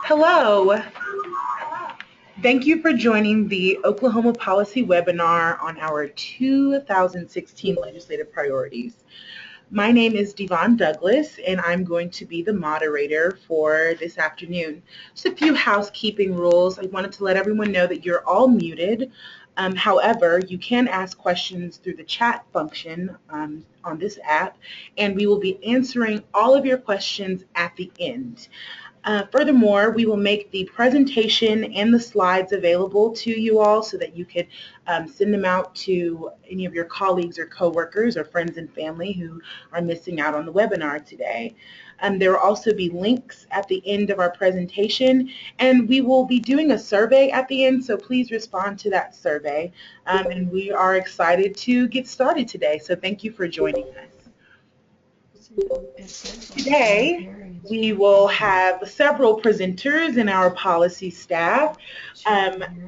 Hello. Thank you for joining the Oklahoma Policy webinar on our 2016 legislative priorities. My name is DeVon Douglass, and I'm going to be the moderator for this afternoon. Just a few housekeeping rules. I wanted to let everyone know that you're all muted. However, you can ask questions through the chat function on this app, and we will be answering all of your questions at the end. Furthermore, we will make the presentation and the slides available to you all so that you could send them out to any of your colleagues or coworkers or friends and family who are missing out on the webinar today. There will also be links at the end of our presentation, and we will be doing a survey at the end, so please respond to that survey. And we are excited to get started today, so thank you for joining us. Today, we will have several presenters in our policy staff.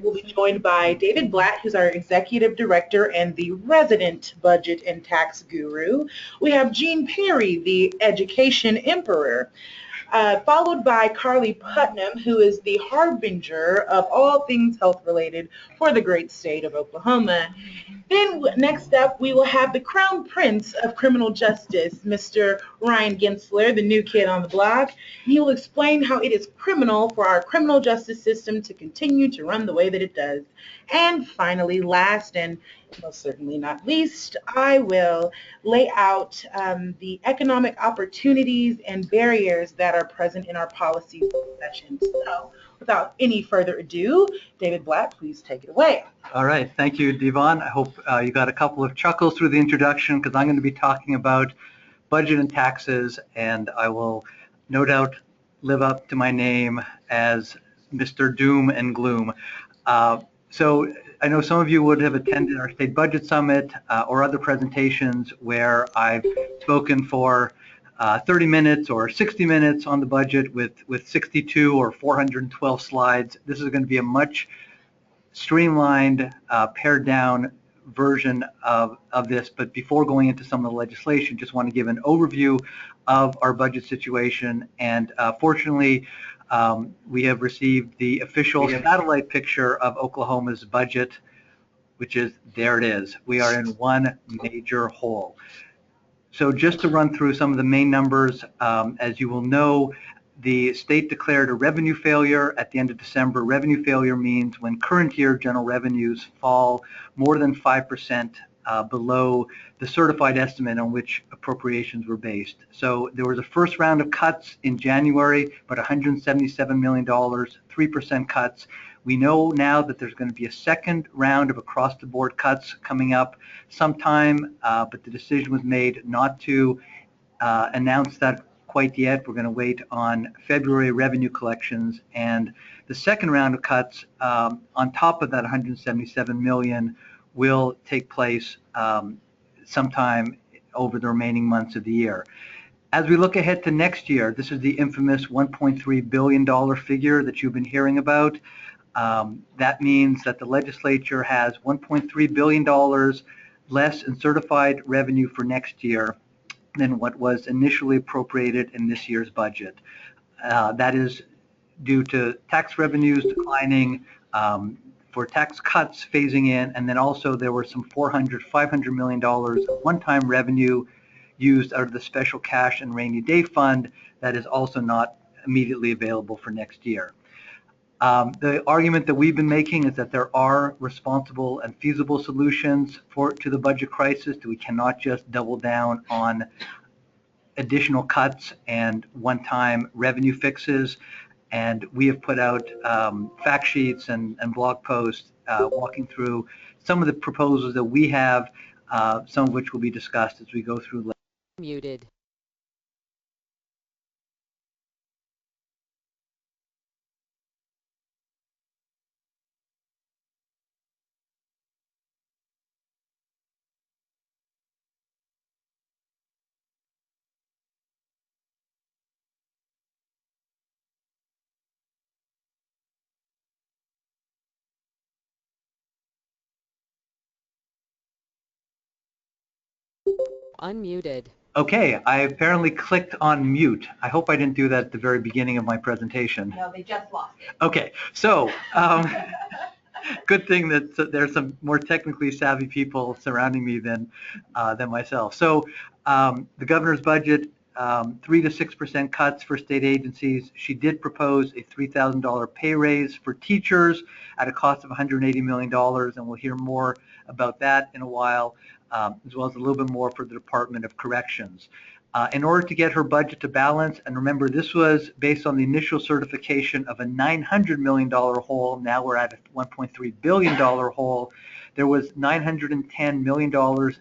We'll be joined by David Blatt, who's our Executive Director and the resident budget and tax guru. We have Jean Perry, the Education Emperor. Followed by Carly Putnam, who is the harbinger of all things health-related for the great state of Oklahoma. Then next up, we will have the Crown Prince of Criminal Justice, Mr. Ryan Gentzler, the new kid on the block. He will explain how it is criminal for our criminal justice system to continue to run the way that it does. And finally, last and most certainly not least, I will lay out the economic opportunities and barriers that are present in our policy session. So without any further ado, David Blatt, please take it away. All right. Thank you, DeVon. I hope you got a couple of chuckles through the introduction because I'm going to be talking about budget and taxes, and I will no doubt live up to my name as Mr. Doom and Gloom. So I know some of you would have attended our state budget summit or other presentations where I've spoken for 30 minutes or 60 minutes on the budget with 62 or 412 slides. This is going to be a much streamlined, pared down version of this. But before going into some of the legislation, just want to give an overview of our budget situation. And fortunately, we have received the official satellite picture of Oklahoma's budget, which is, there it is. We are in one major hole. So just to run through some of the main numbers, as you will know, the state declared a revenue failure at the end of December. Revenue failure means when current year general revenues fall more than 5% below the certified estimate on which appropriations were based. So there was a first round of cuts in January, but $177 million, 3% cuts. We know now that there's going to be a second round of across-the-board cuts coming up sometime, but the decision was made not to announce that quite yet. We're going to wait on February revenue collections, and the second round of cuts on top of that 177 million will take place sometime over the remaining months of the year. As we look ahead to next year, this is the infamous $1.3 billion figure that you've been hearing about. That means that the legislature has $1.3 billion less in certified revenue for next year than what was initially appropriated in this year's budget. That is due to tax revenues declining, for tax cuts phasing in, and then also there were some $500 million of one-time revenue used out of the special cash and rainy day fund that is also not immediately available for next year. The argument that we've been making is that there are responsible and feasible solutions to the budget crisis, that we cannot just double down on additional cuts and one-time revenue fixes. And we have put out fact sheets and blog posts walking through some of the proposals that we have, some of which will be discussed as we go through. Muted. Unmuted. Okay, I apparently clicked on mute. I hope I didn't do that at the very beginning of my presentation. No, they just lost it. Okay, so good thing that there's some more technically savvy people surrounding me than myself. So the governor's budget, 3 to 6% cuts for state agencies. She did propose a $3,000 pay raise for teachers at a cost of $180 million, and we'll hear more about that in a while, as well as a little bit more for the Department of Corrections. In order to get her budget to balance, and remember this was based on the initial certification of a $900 million hole, now we're at a $1.3 billion hole, there was $910 million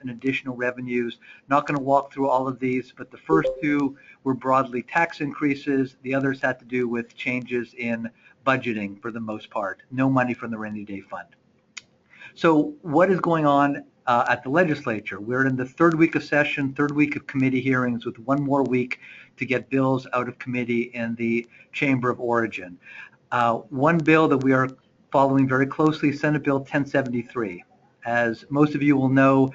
in additional revenues. Not going to walk through all of these, but the first two were broadly tax increases. The others had to do with changes in budgeting for the most part. No money from the rainy day fund. So what is going on at the legislature? We're in the third week of session, third week of committee hearings, with one more week to get bills out of committee in the Chamber of Origin. One bill that we are following very closely is Senate Bill 1073. As most of you will know,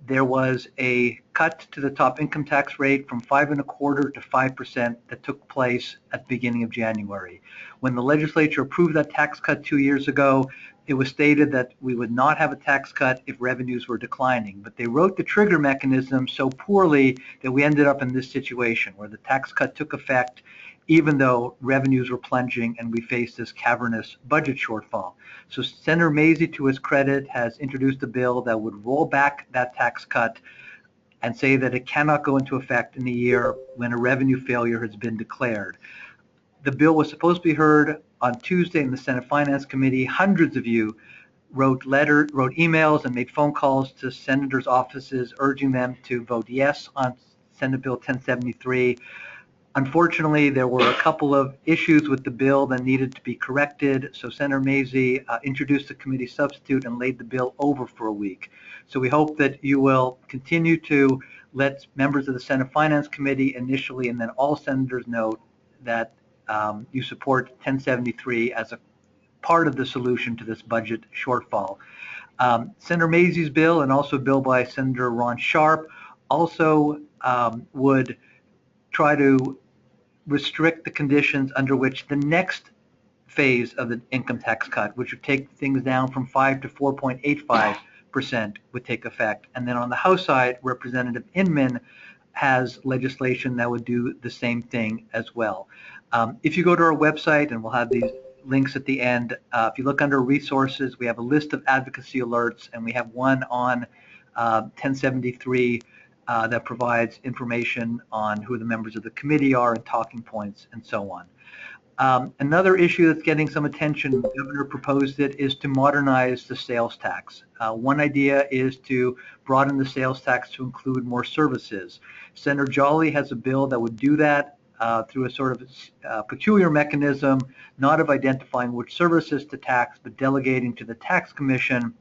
there was a cut to the top income tax rate from 5.25% to 5% that took place at the beginning of January. When the legislature approved that tax cut 2 years ago, it was stated that we would not have a tax cut if revenues were declining, but they wrote the trigger mechanism so poorly that we ended up in this situation where the tax cut took effect even though revenues were plunging and we faced this cavernous budget shortfall. So Senator Mazie, to his credit, has introduced a bill that would roll back that tax cut and say that it cannot go into effect in a year when a revenue failure has been declared. The bill was supposed to be heard on Tuesday in the Senate Finance Committee. Hundreds of you wrote emails and made phone calls to senators' offices urging them to vote yes on Senate Bill 1073. Unfortunately, there were a couple of issues with the bill that needed to be corrected, so Senator Mazie introduced a committee substitute and laid the bill over for a week. So we hope that you will continue to let members of the Senate Finance Committee initially and then all senators know that you support 1073 as a part of the solution to this budget shortfall. Senator Mazie's bill and also a bill by Senator Ron Sharp also would try to restrict the conditions under which the next phase of the income tax cut, which would take things down from 5 to 4.85%, would take effect. And then on the House side, Representative Inman has legislation that would do the same thing as well. If you go to our website, and we'll have these links at the end, if you look under resources, we have a list of advocacy alerts, and we have one on 1073 that provides information on who the members of the committee are and talking points and so on. Another issue that's getting some attention, the governor proposed it, is to modernize the sales tax. One idea is to broaden the sales tax to include more services. Senator Jolly has a bill that would do that through a sort of peculiar mechanism, not of identifying which services to tax, but delegating to the tax commission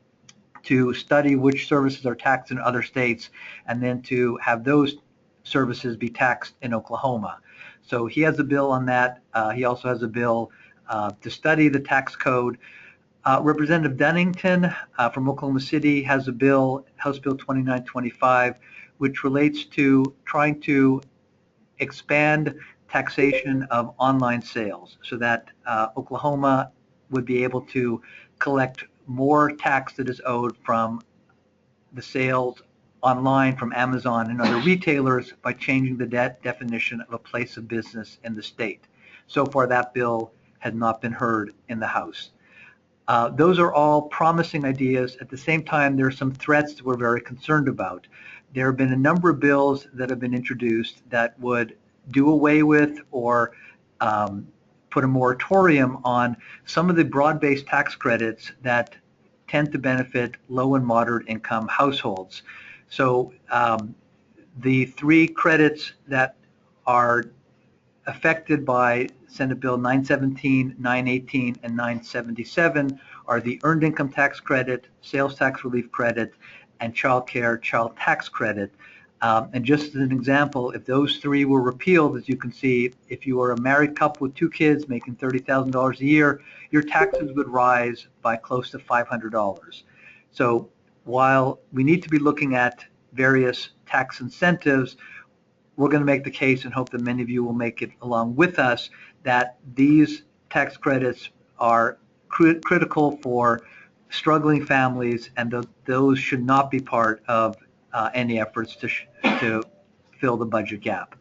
to study which services are taxed in other states and then to have those services be taxed in Oklahoma. So he has a bill on that. He also has a bill to study the tax code. Representative Dunnington from Oklahoma City has a bill, House Bill 2925, which relates to trying to expand taxation of online sales so that Oklahoma would be able to collect more tax that is owed from the sales online from Amazon and other retailers by changing the definition of a place of business in the state. So far, that bill has not been heard in the House. Those are all promising ideas. At the same time, there are some threats that we're very concerned about. There have been a number of bills that have been introduced that would do away with or put a moratorium on some of the broad-based tax credits that tend to benefit low and moderate income households. So the three credits that are affected by Senate Bill 917, 918, and 977 are the Earned Income Tax Credit, Sales Tax Relief Credit, and Child Care Child Tax Credit. And just as an example, if those three were repealed, as you can see, if you are a married couple with two kids making $30,000 a year, your taxes would rise by close to $500. So while we need to be looking at various tax incentives, we're going to make the case and hope that many of you will make it along with us that these tax credits are critical for struggling families, and those should not be part of any efforts to fill the budget gap.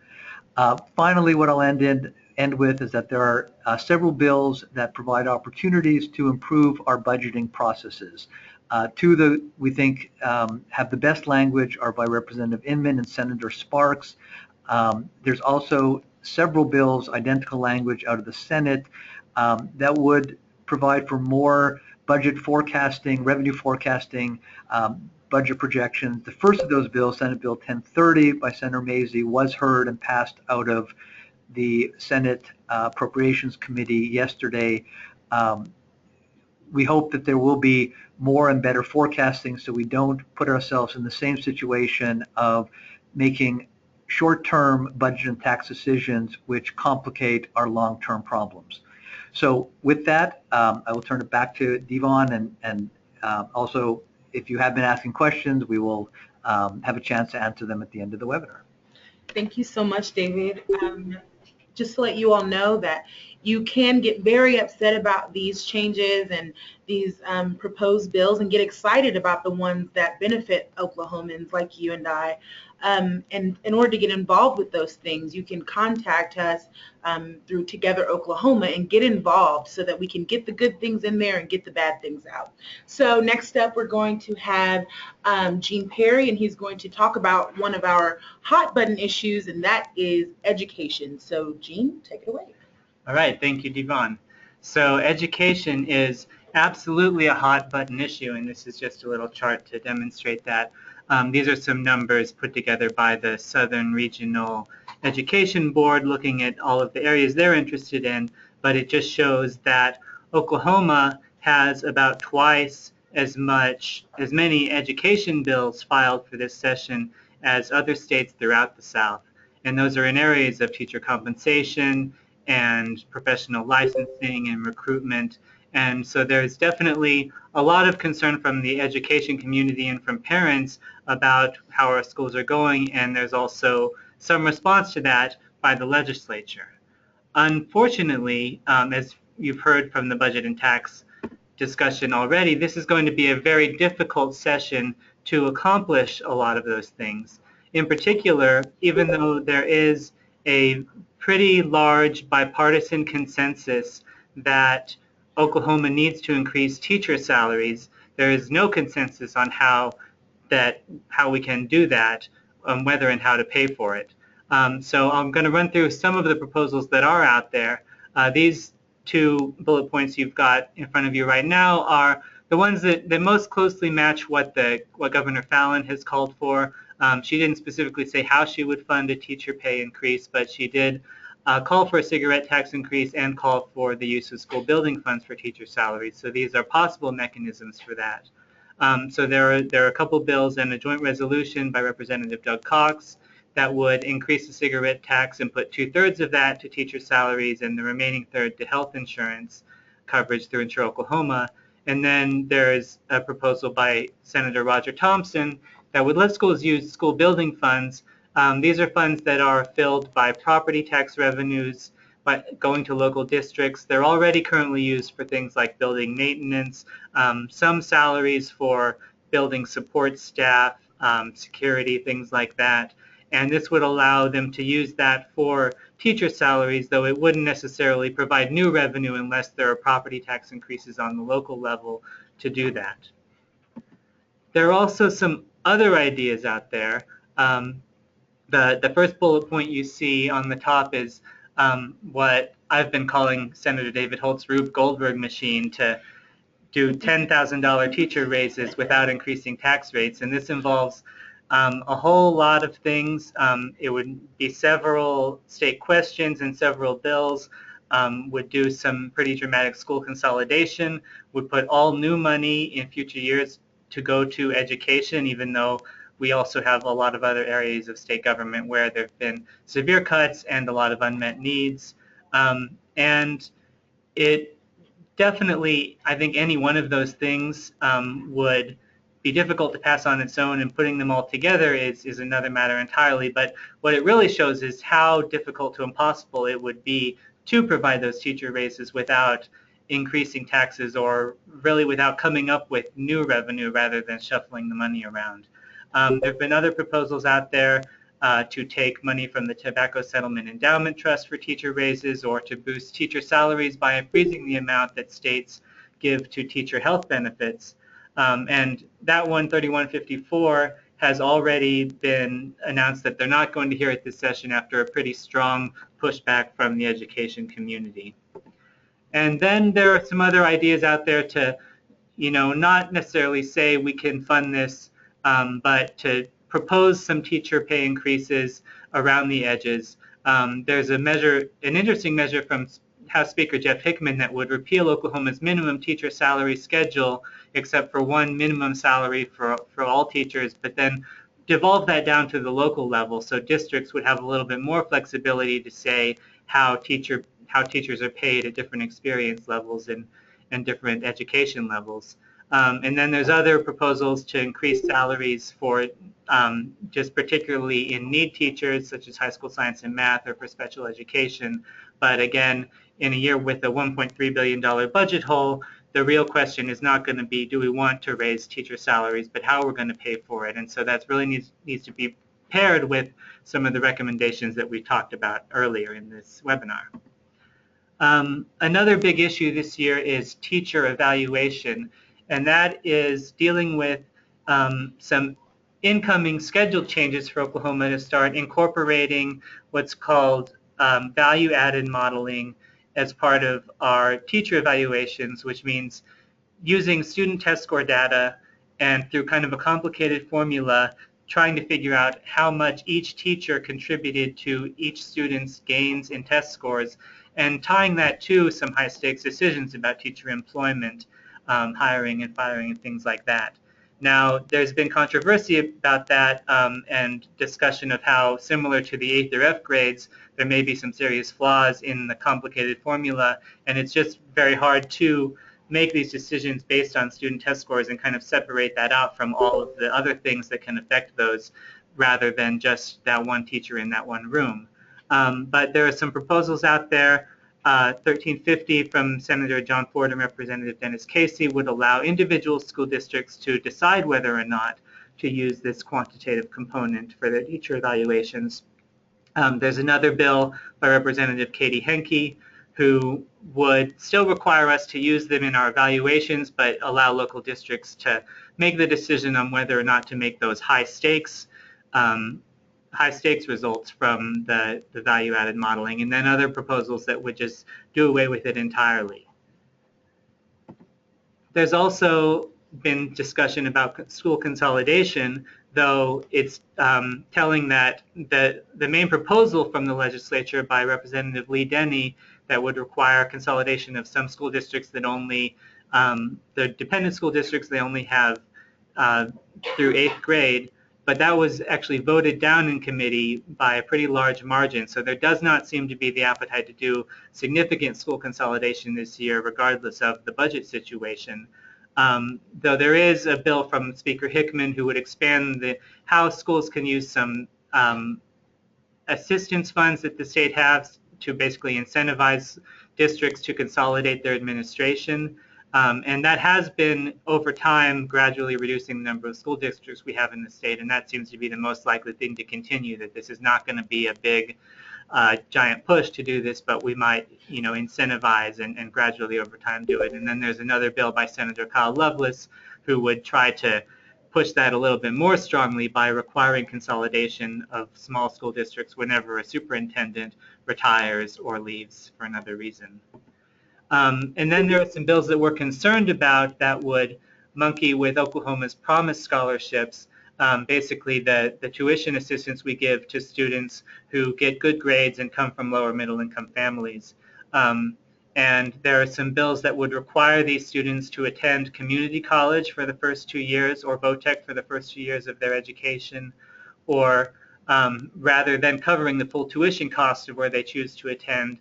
Finally, what I'll end with is that there are several bills that provide opportunities to improve our budgeting processes. Two that we think have the best language are by Representative Inman and Senator Sparks. There's also several bills, identical language out of the Senate, that would provide for more budget forecasting, revenue forecasting, budget projections. The first of those bills, Senate Bill 1030 by Senator Mazie, was heard and passed out of the Senate Appropriations Committee yesterday. We hope that there will be more and better forecasting so we don't put ourselves in the same situation of making short-term budget and tax decisions which complicate our long-term problems. So with that, I will turn it back to DeVon, and also if you have been asking questions, we will have a chance to answer them at the end of the webinar. Thank you so much, David. Just to let you all know that you can get very upset about these changes and these proposed bills and get excited about the ones that benefit Oklahomans like you and I. And in order to get involved with those things, you can contact us through Together Oklahoma and get involved so that we can get the good things in there and get the bad things out. So next up, we're going to have Gene Perry, and he's going to talk about one of our hot button issues, and that is education. So Gene, take it away. All right, thank you, DeVon. So education is absolutely a hot button issue, and this is just a little chart to demonstrate that. These are some numbers put together by the Southern Regional Education Board looking at all of the areas they're interested in, but it just shows that Oklahoma has about twice as many education bills filed for this session as other states throughout the South. And those are in areas of teacher compensation and professional licensing and recruitment. And so there's definitely a lot of concern from the education community and from parents about how our schools are going, and there's also some response to that by the legislature. Unfortunately, as you've heard from the budget and tax discussion already, this is going to be a very difficult session to accomplish a lot of those things. In particular, even though there is a pretty large bipartisan consensus that Oklahoma needs to increase teacher salaries, there is no consensus on how we can do that, whether and how to pay for it. So I'm going to run through some of the proposals that are out there. These two bullet points you've got in front of you right now are the ones that most closely match what Governor Fallin has called for. She didn't specifically say how she would fund a teacher pay increase, but she did call for a cigarette tax increase and call for the use of school building funds for teacher salaries. So these are possible mechanisms for that. So there are a couple bills and a joint resolution by Representative Doug Cox that would increase the cigarette tax and put 2/3 of that to teacher salaries and the remaining third to health insurance coverage through Insure Oklahoma. And then there's a proposal by Senator Roger Thompson that would let schools use school building funds. These are funds that are filled by property tax revenues, by going to local districts. They're already currently used for things like building maintenance, some salaries for building support staff, security, things like that. And this would allow them to use that for teacher salaries, though it wouldn't necessarily provide new revenue unless there are property tax increases on the local level to do that. There are also some other ideas out there. The first bullet point you see on the top is what I've been calling Senator David Holt's Rube Goldberg machine to do $10,000 teacher raises without increasing tax rates. And this involves a whole lot of things. It would be several state questions and several bills, would do some pretty dramatic school consolidation, would put all new money in future years to go to education, even though we also have a lot of other areas of state government where there have been severe cuts and a lot of unmet needs. And it definitely, I think any one of those things would be difficult to pass on its own, and putting them all together is another matter entirely. But what it really shows is how difficult to impossible it would be to provide those teacher raises without increasing taxes, or really without coming up with new revenue rather than shuffling the money around. There have been other proposals out there to take money from the Tobacco Settlement Endowment Trust for teacher raises, or to boost teacher salaries by freezing the amount that states give to teacher health benefits. And that one, 3154, has already been announced that they're not going to hear it this session after a pretty strong pushback from the education community. And then there are some other ideas out there to, not necessarily say we can fund this, but to propose some teacher pay increases around the edges. There's an interesting measure from House Speaker Jeff Hickman that would repeal Oklahoma's minimum teacher salary schedule, except for one minimum salary for all teachers, but then devolve that down to the local level, so districts would have a little bit more flexibility to say how teachers are paid at different experience levels and different education levels. And then there's other proposals to increase salaries for just particularly in need teachers, such as high school science and math, or for special education. But again, in a year with a $1.3 billion budget hole, the real question is not going to be, do we want to raise teacher salaries, but how we're going to pay for it. And so that really needs to be paired with some of the recommendations that we talked about earlier in this webinar. Another big issue this year is teacher evaluation, and that is dealing with some incoming schedule changes for Oklahoma to start incorporating what's called value-added modeling as part of our teacher evaluations, which means using student test score data and through kind of a complicated formula, trying to figure out how much each teacher contributed to each student's gains in test scores, and tying that to some high-stakes decisions about teacher employment, hiring and firing, and things like that. Now, there's been controversy about that and discussion of how, similar to the 8th or F grades, there may be some serious flaws in the complicated formula, and it's just very hard to make these decisions based on student test scores and kind of separate that out from all of the other things that can affect those, rather than just that one teacher in that one room. But there are some proposals out there. 1350 from Senator John Ford and Representative Dennis Casey would allow individual school districts to decide whether or not to use this quantitative component for their teacher evaluations. There's another bill by Representative Katie Henke, who would still require us to use them in our evaluations, but allow local districts to make the decision on whether or not to make those high stakes results from the value-added modeling, and then other proposals that would just do away with it entirely. There's also been discussion about school consolidation, though it's telling that the main proposal from the legislature by Representative Lee Denny that would require consolidation of some school districts that only, the dependent school districts, they only have through 8th grade, but that was actually voted down in committee by a pretty large margin. So there does not seem to be the appetite to do significant school consolidation this year, regardless of the budget situation. Though there is a bill from Speaker Hickman who would expand how schools can use some assistance funds that the state has to basically incentivize districts to consolidate their administration. And that has been, over time, gradually reducing the number of school districts we have in the state, and that seems to be the most likely thing to continue, that this is not going to be a big, giant push to do this, but we might, incentivize and gradually over time do it. And then there's another bill by Senator Kyle Loveless who would try to push that a little bit more strongly by requiring consolidation of small school districts whenever a superintendent retires or leaves for another reason. And then there are some bills that we're concerned about that would monkey with Oklahoma's Promise scholarships, basically the tuition assistance we give to students who get good grades and come from lower middle income families. And there are some bills that would require these students to attend community college for the first 2 years, or VOTEC for the first 2 years of their education, or rather than covering the full tuition cost of where they choose to attend,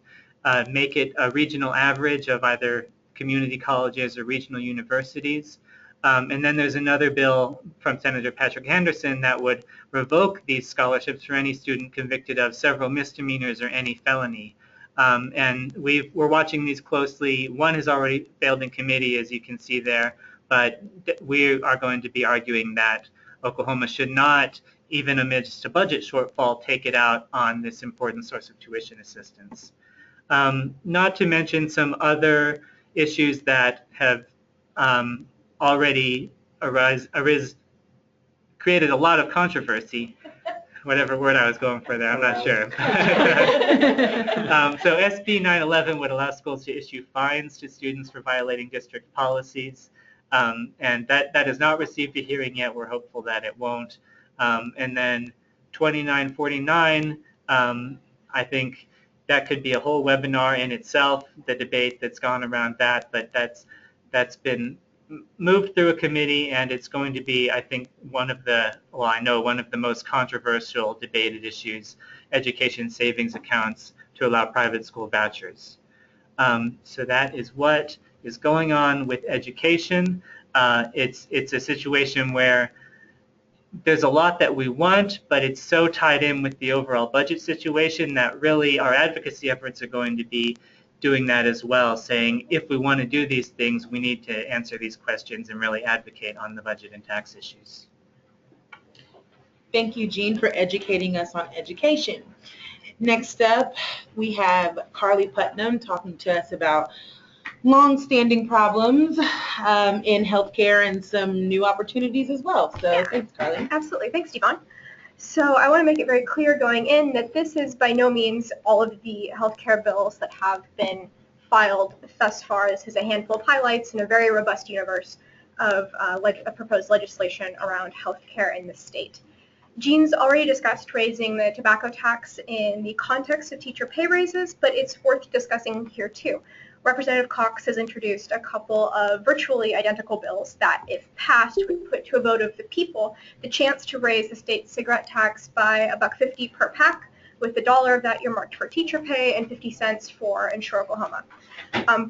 make it a regional average of either community colleges or regional universities. And then there's another bill from Senator Patrick Henderson that would revoke these scholarships for any student convicted of several misdemeanors or any felony. And we're watching these closely. One has already failed in committee, as you can see there, but we are going to be arguing that Oklahoma should not, even amidst a budget shortfall, take it out on this important source of tuition assistance. Not to mention some other issues that have already created a lot of controversy, whatever word I was going for there, I'm not sure. So SB 911 would allow schools to issue fines to students for violating district policies, and that has not received a hearing yet. We're hopeful that it won't. And then 2949, I think that could be a whole webinar in itself, the debate that's gone around that, but that's been moved through a committee, and it's going to be, I think, one of the most controversial debated issues, education savings accounts to allow private school vouchers. So that is what is going on with education. It's a situation where there's a lot that we want, but it's so tied in with the overall budget situation that really our advocacy efforts are going to be doing that as well, saying if we want to do these things, we need to answer these questions and really advocate on the budget and tax issues. Thank you, Jean, for educating us on education. Next up, we have Carly Putnam talking to us about long-standing problems in healthcare and some new opportunities as well. So yeah. Thanks, Carly. Absolutely. Thanks, DeVon. So I want to make it very clear going in that this is by no means all of the healthcare bills that have been filed thus far. This is a handful of highlights in a very robust universe of proposed legislation around healthcare in the state. Jean's already discussed raising the tobacco tax in the context of teacher pay raises, but it's worth discussing here too. Representative Cox has introduced a couple of virtually identical bills that, if passed, would put to a vote of the people the chance to raise the state cigarette tax by $1.50 per pack, with $1 of that earmarked for teacher pay and 50 cents for Insure Oklahoma.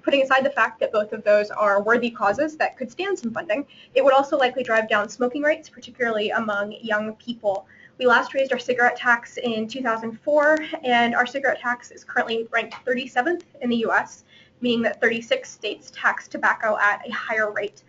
Putting aside the fact that both of those are worthy causes that could stand some funding, it would also likely drive down smoking rates, particularly among young people. We last raised our cigarette tax in 2004, and our cigarette tax is currently ranked 37th in the U.S., meaning that 36 states tax tobacco at a higher rate.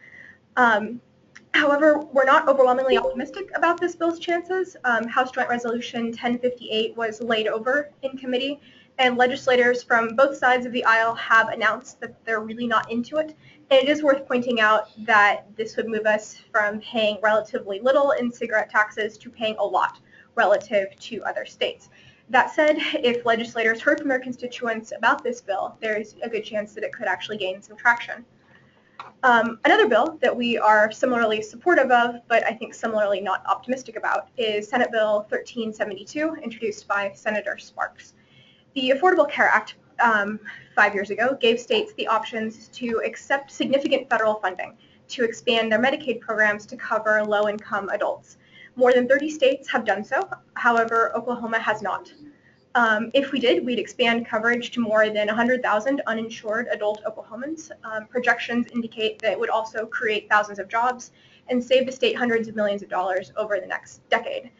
However, we're not overwhelmingly optimistic about this bill's chances. House Joint Resolution 1058 was laid over in committee, and legislators from both sides of the aisle have announced that they're really not into it. And it is worth pointing out that this would move us from paying relatively little in cigarette taxes to paying a lot relative to other states. That said, if legislators heard from their constituents about this bill, there's a good chance that it could actually gain some traction. Another bill that we are similarly supportive of, but I think similarly not optimistic about, is Senate Bill 1372, introduced by Senator Sparks. The Affordable Care Act 5 years ago gave states the options to accept significant federal funding to expand their Medicaid programs to cover low-income adults. More than 30 states have done so. However, Oklahoma has not. If we did, we'd expand coverage to more than 100,000 uninsured adult Oklahomans. Projections indicate that it would also create thousands of jobs and save the state hundreds of millions of dollars over the next decade.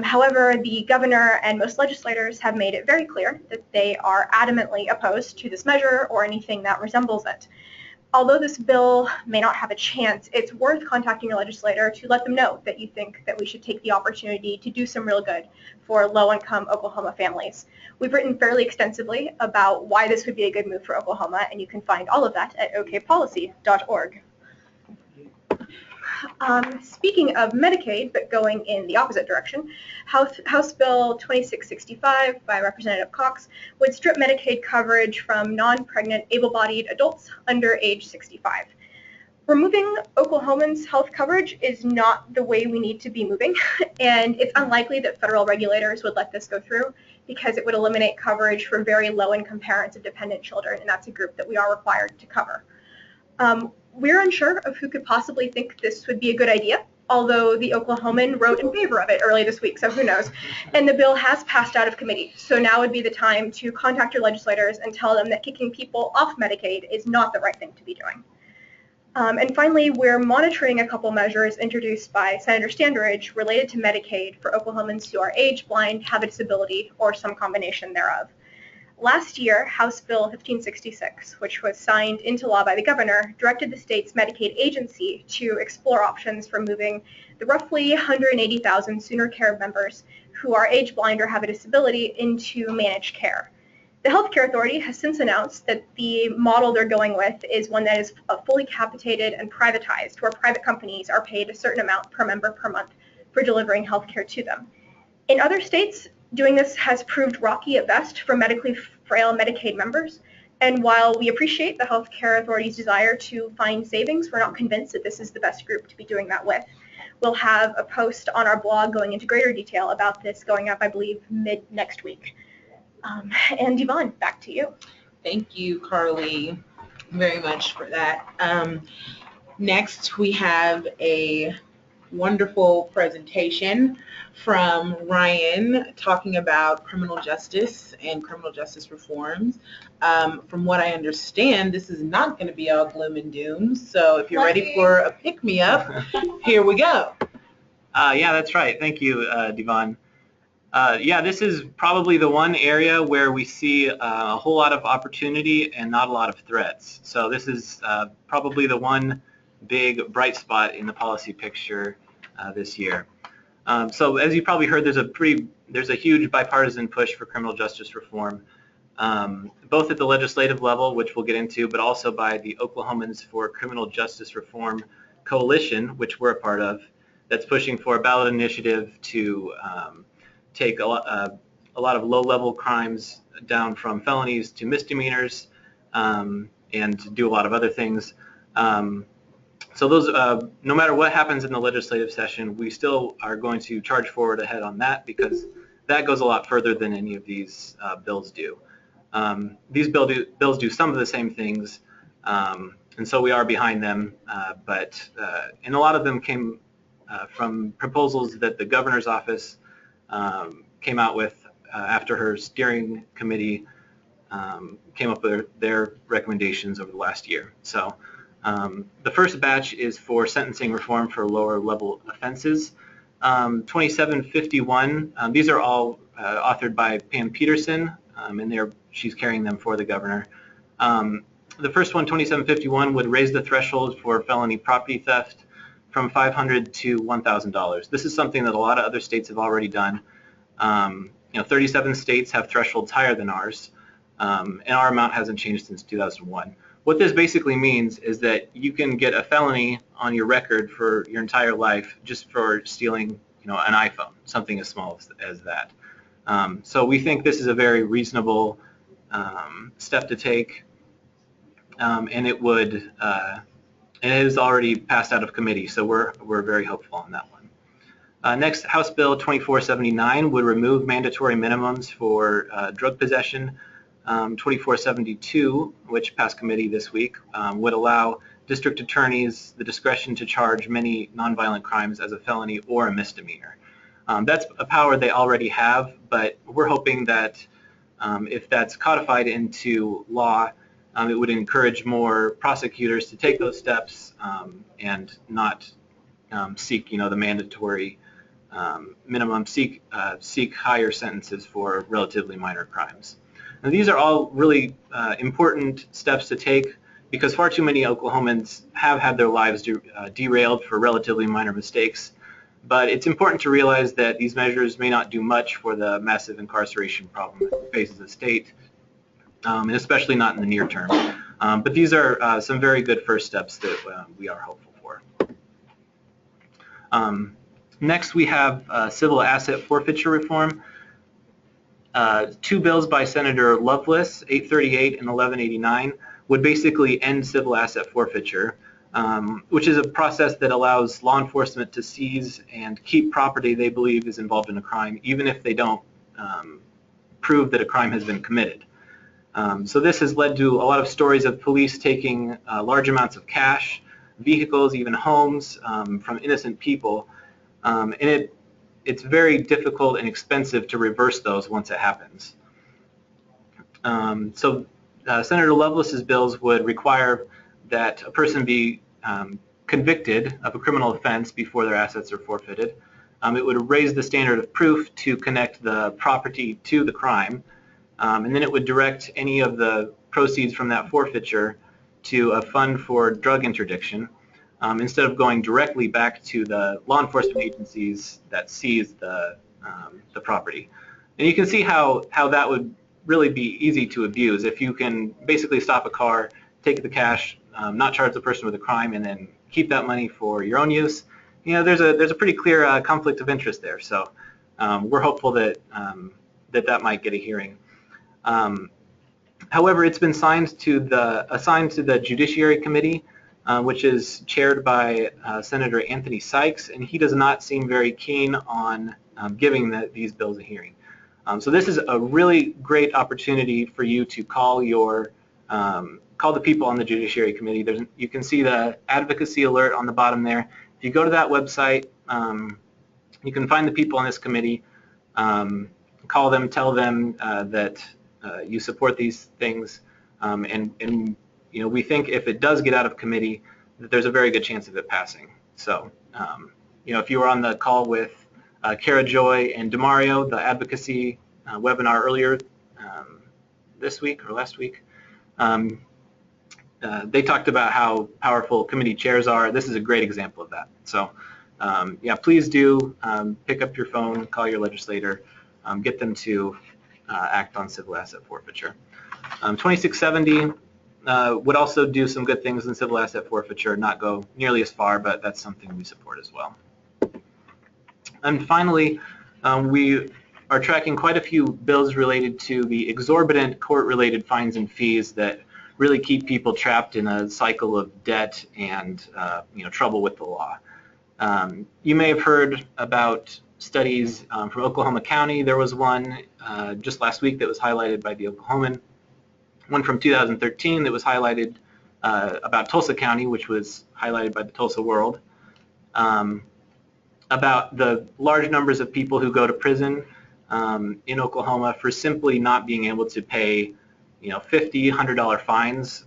However, the governor and most legislators have made it very clear that they are adamantly opposed to this measure or anything that resembles it. Although this bill may not have a chance, it's worth contacting your legislator to let them know that you think that we should take the opportunity to do some real good for low-income Oklahoma families. We've written fairly extensively about why this would be a good move for Oklahoma, and you can find all of that at okpolicy.org. Speaking of Medicaid, but going in the opposite direction, House Bill 2665 by Representative Cox would strip Medicaid coverage from non-pregnant, able-bodied adults under age 65. Removing Oklahomans' health coverage is not the way we need to be moving, and it's unlikely that federal regulators would let this go through because it would eliminate coverage for very low-income parents of dependent children, and that's a group that we are required to cover. We're unsure of who could possibly think this would be a good idea, although the Oklahoman wrote in favor of it early this week, so who knows. And the bill has passed out of committee, so now would be the time to contact your legislators and tell them that kicking people off Medicaid is not the right thing to be doing. And finally, we're monitoring a couple measures introduced by Senator Standridge related to Medicaid for Oklahomans who are age, blind, have a disability, or some combination thereof. Last year, House Bill 1566, which was signed into law by the governor, directed the state's Medicaid agency to explore options for moving the roughly 180,000 Sooner Care members who are age, blind, or have a disability into managed care. The Healthcare Authority has since announced that the model they're going with is one that is fully capitated and privatized, where private companies are paid a certain amount per member per month for delivering healthcare to them. In other states, doing this has proved rocky at best for medically frail Medicaid members, and while we appreciate the Healthcare Authority's desire to find savings, we're not convinced that this is the best group to be doing that with. We'll have a post on our blog going into greater detail about this going up, I believe, mid next week. And DeVon, back to you. Thank you, Carly, very much for that. Next, we have a wonderful presentation from Ryan talking about criminal justice and criminal justice reforms. From what I understand, this is not going to be all gloom and doom. So if you're ready for a pick-me-up, here we go. Yeah, that's right. Thank you, DeVon. Yeah, this is probably the one area where we see a whole lot of opportunity and not a lot of threats. So this is probably the one big bright spot in the policy picture this year. So as you probably heard, there's a huge bipartisan push for criminal justice reform, both at the legislative level, which we'll get into, but also by the Oklahomans for Criminal Justice Reform Coalition, which we're a part of, that's pushing for a ballot initiative to take a lot of low-level crimes down from felonies to misdemeanors, and to do a lot of other things. So those, no matter what happens in the legislative session, we still are going to charge forward ahead on that because that goes a lot further than any of these bills do. These bills do some of the same things, and so we are behind them, and a lot of them came from proposals that the governor's office came out with after her steering committee came up with their recommendations over the last year. So the first batch is for sentencing reform for lower level offenses. 2751, these are all authored by Pam Peterson, and she's carrying them for the governor. The first one, 2751, would raise the threshold for felony property theft from $500 to $1,000. This is something that a lot of other states have already done. 37 states have thresholds higher than ours, and our amount hasn't changed since 2001. What this basically means is that you can get a felony on your record for your entire life just for stealing, an iPhone, something as small as that. So we think this is a very reasonable step to take, and it would, and it has already passed out of committee, so we're very hopeful on that one. Next, House Bill 2479 would remove mandatory minimums for drug possession. 2472, which passed committee this week, would allow district attorneys the discretion to charge many nonviolent crimes as a felony or a misdemeanor. That's a power they already have, but we're hoping that if that's codified into law, it would encourage more prosecutors to take those steps and not seek, the mandatory minimum, seek higher sentences for relatively minor crimes. Now, these are all really important steps to take because far too many Oklahomans have had their lives derailed for relatively minor mistakes. But it's important to realize that these measures may not do much for the massive incarceration problem that faces the state, and especially not in the near term. But these are some very good first steps that we are hopeful for. Next, we have civil asset forfeiture reform. Two bills by Senator Loveless, 838 and 1189, would basically end civil asset forfeiture, which is a process that allows law enforcement to seize and keep property they believe is involved in a crime, even if they don't prove that a crime has been committed. So this has led to a lot of stories of police taking large amounts of cash, vehicles, even homes from innocent people, and it's very difficult and expensive to reverse those once it happens. So Senator Lovelace's bills would require that a person be convicted of a criminal offense before their assets are forfeited. It would raise the standard of proof to connect the property to the crime, and then it would direct any of the proceeds from that forfeiture to a fund for drug interdiction, instead of going directly back to the law enforcement agencies that seized the property. And you can see how that would really be easy to abuse if you can basically stop a car, take the cash, not charge the person with a crime, and then keep that money for your own use. You know, there's a pretty clear conflict of interest there. So we're hopeful that that might get a hearing. However, it's been assigned to the Judiciary Committee, which is chaired by Senator Anthony Sykes, and he does not seem very keen on giving these bills a hearing. So this is a really great opportunity for you to call the people on the Judiciary Committee. You can see the advocacy alert on the bottom there. If you go to that website, you can find the people on this committee, call them, tell them that you support these things, and you know, we think if it does get out of committee, that there's a very good chance of it passing. So, you know, if you were on the call with Kara Joy and DeMario, the advocacy webinar earlier this week or last week, they talked about how powerful committee chairs are. This is a great example of that. So, yeah, please do pick up your phone, call your legislator, get them to act on civil asset forfeiture. 2670 would also do some good things in civil asset forfeiture, not go nearly as far, but that's something we support as well. And finally, we are tracking quite a few bills related to the exorbitant court-related fines and fees that really keep people trapped in a cycle of debt and you know, trouble with the law. You may have heard about studies from Oklahoma County. There was one just last week that was highlighted by the Oklahoman. One from 2013 that was highlighted about Tulsa County, which was highlighted by the Tulsa World, about the large numbers of people who go to prison in Oklahoma for simply not being able to pay, you know, $50, $100 fines.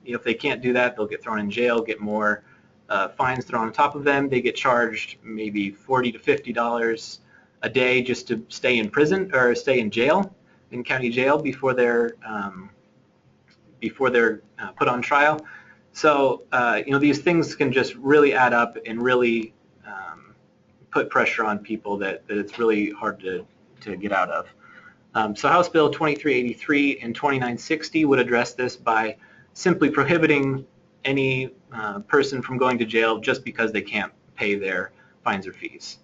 You know, if they can't do that, they'll get thrown in jail, get more fines thrown on top of them. They get charged maybe $40 to $50 a day just to stay in prison or stay in jail, in county jail, before they're put on trial. So you know, these things can just really add up and really put pressure on people that it's really hard to get out of. So House Bill 2383 and 2960 would address this by simply prohibiting any person from going to jail just because they can't pay their fines or fees.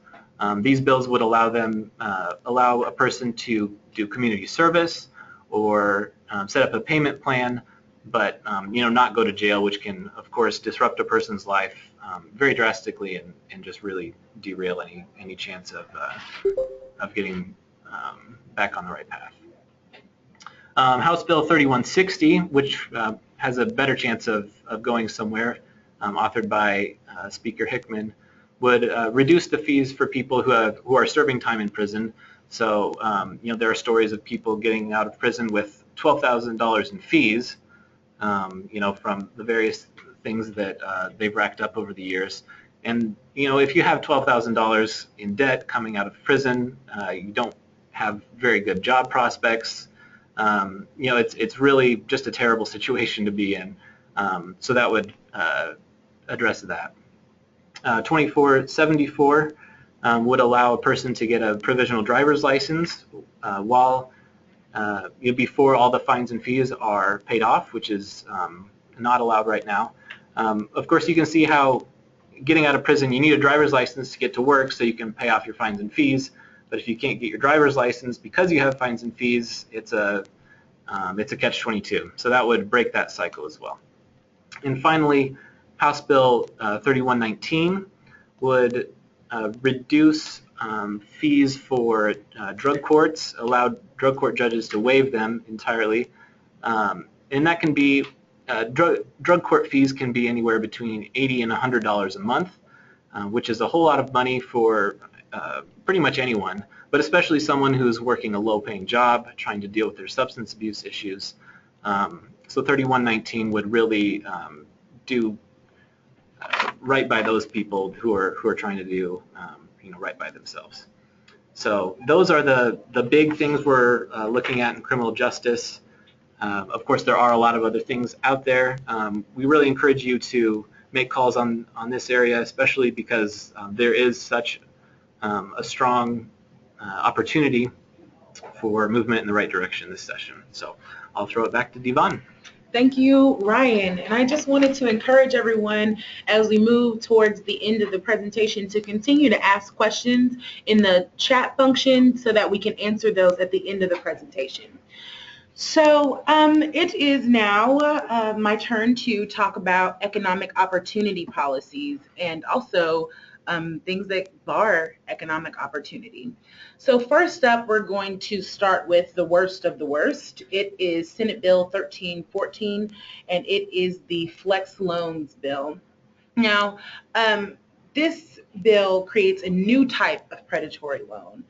These bills would allow a person to do community service or set up a payment plan, but you know, not go to jail, which can, of course, disrupt a person's life very drastically and just really derail any chance of getting back on the right path. House Bill 3160, which has a better chance of going somewhere, authored by Speaker Hickman, would reduce the fees for people who are serving time in prison. So you know, there are stories of people getting out of prison with $12,000 in fees, you know, from the various things that they've racked up over the years. And you know, if you have $12,000 in debt coming out of prison, you don't have very good job prospects. You know, it's really just a terrible situation to be in. So that would address that. 2474 would allow a person to get a provisional driver's license before all the fines and fees are paid off, which is not allowed right now. Of course, you can see how getting out of prison, you need a driver's license to get to work so you can pay off your fines and fees. But if you can't get your driver's license because you have fines and fees, it's a catch-22. So that would break that cycle as well. And finally, House Bill 3119 would reduce fees for drug courts, allow drug court judges to waive them entirely. And that can be, drug court fees can be anywhere between $80 and $100 a month, which is a whole lot of money for pretty much anyone, but especially someone who's working a low-paying job, trying to deal with their substance abuse issues. So 3119 would really do right by those people who are trying to do right by themselves. So those are the big things we're looking at in criminal justice. Of course, there are a lot of other things out there. We really encourage you to make calls on this area, especially because there is such a strong opportunity for movement in the right direction this session. So I'll throw it back to DeVon. Thank you, Ryan. And I just wanted to encourage everyone as we move towards the end of the presentation to continue to ask questions in the chat function so that we can answer those at the end of the presentation. So it is now my turn to talk about economic opportunity policies and also things that bar economic opportunity. So first up, we're going to start with the worst of the worst. It is Senate Bill 1314, and it is the Flex Loans Bill. Now, this bill creates a new type of predatory loan.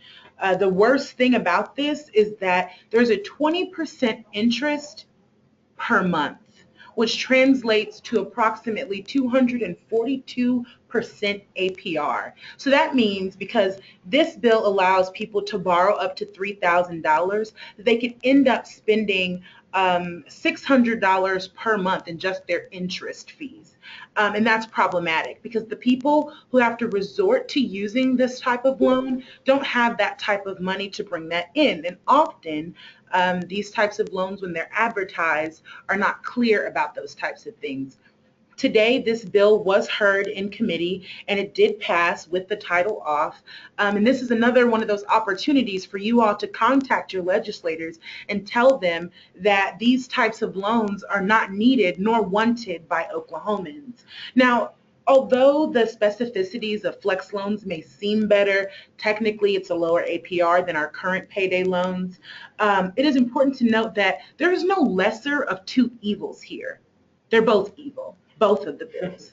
The worst thing about this is that there's a 20% interest per month, which translates to approximately 242% APR. So that means because this bill allows people to borrow up to $3,000, they could end up spending $600 per month in just their interest fees. And that's problematic because the people who have to resort to using this type of loan don't have that type of money to bring that in. And often these types of loans, when they're advertised, are not clear about those types of things. Today, this bill was heard in committee, and it did pass with the title off. And this is another one of those opportunities for you all to contact your legislators and tell them that these types of loans are not needed nor wanted by Oklahomans. Now, although the specificities of flex loans may seem better, technically it's a lower APR than our current payday loans. It is important to note that there is no lesser of two evils here. They're both evil. Both of the bills.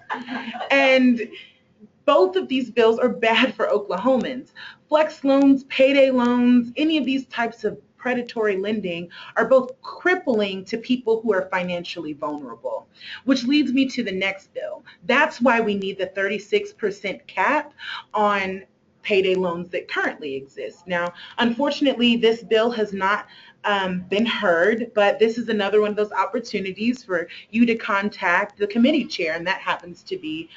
And both of these bills are bad for Oklahomans. Flex loans, payday loans, any of these types of predatory lending are both crippling to people who are financially vulnerable, which leads me to the next bill. That's why we need the 36% cap on payday loans that currently exist. Now, unfortunately, this bill has not been heard, but this is another one of those opportunities for you to contact the committee chair, and that happens to be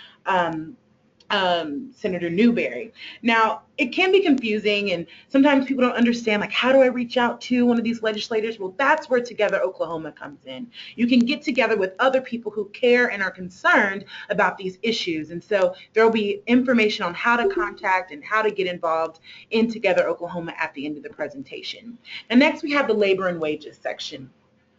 Senator Newberry. Now, it can be confusing, and sometimes people don't understand, like, how do I reach out to one of these legislators? Well, that's where Together Oklahoma comes in. You can get together with other people who care and are concerned about these issues, and so there will be information on how to contact and how to get involved in Together Oklahoma at the end of the presentation. And next, we have the labor and wages section.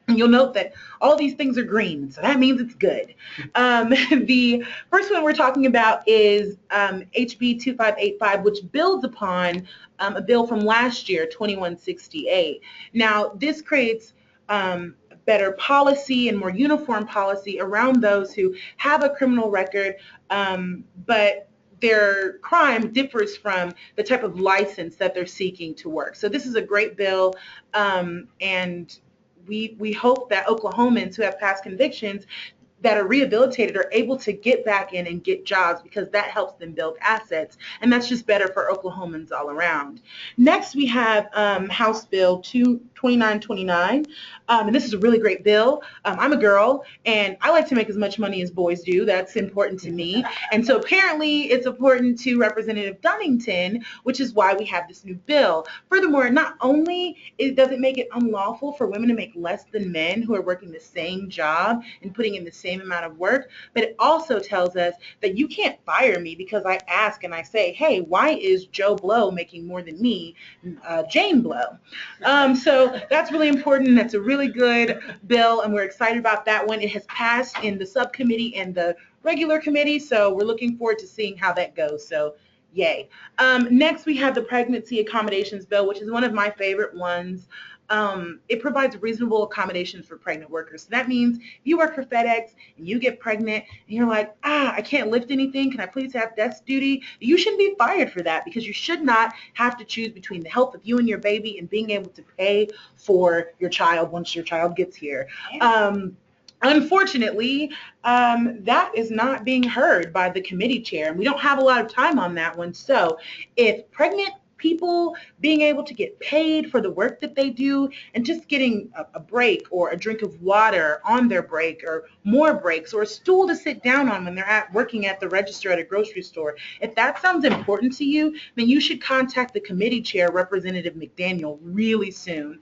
And you'll note that all these things are green, so that means it's good. The first one we're talking about is HB 2585, which builds upon a bill from last year, 2168. Now, this creates better policy and more uniform policy around those who have a criminal record, but their crime differs from the type of license that they're seeking to work. So this is a great bill, and we hope that Oklahomans who have past convictions that are rehabilitated are able to get back in and get jobs because that helps them build assets, and that's just better for Oklahomans all around. Next, we have House Bill 2929, and this is a really great bill. I'm a girl, and I like to make as much money as boys do. That's important to me, and so apparently it's important to Representative Dunnington, which is why we have this new bill. Furthermore, not only does it make it unlawful for women to make less than men who are working the same job and putting in the same amount of work, but it also tells us that you can't fire me because I ask and I say, hey, why is Joe Blow making more than me, Jane Blow? So that's really important. That's a really good bill, and we're excited about that one. It has passed in the subcommittee and the regular committee, so we're looking forward to seeing how that goes. So yay. Next, we have the Pregnancy Accommodations Bill, which is one of my favorite ones. It provides reasonable accommodations for pregnant workers. So that means if you work for FedEx and you get pregnant and you're like, I can't lift anything, can I please have desk duty? You shouldn't be fired for that because you should not have to choose between the health of you and your baby and being able to pay for your child once your child gets here. Unfortunately, that is not being heard by the committee chair, and we don't have a lot of time on that one. So if pregnant people being able to get paid for the work that they do and just getting a break or a drink of water on their break or more breaks or a stool to sit down on when they're working at the register at a grocery store, if that sounds important to you, then you should contact the committee chair, Representative McDaniel, really soon.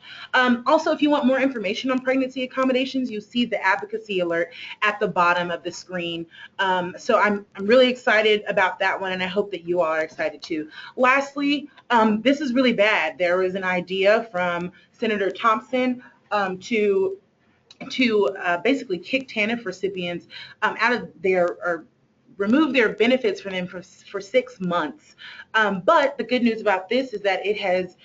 Also, if you want more information on pregnancy accommodations, you see the advocacy alert at the bottom of the screen. So I'm really excited about that one, and I hope that you all are excited too. Lastly, this is really bad. There was an idea from Senator Thompson to basically kick TANF recipients out of their, or remove their benefits from them for 6 months. But the good news about this is that it has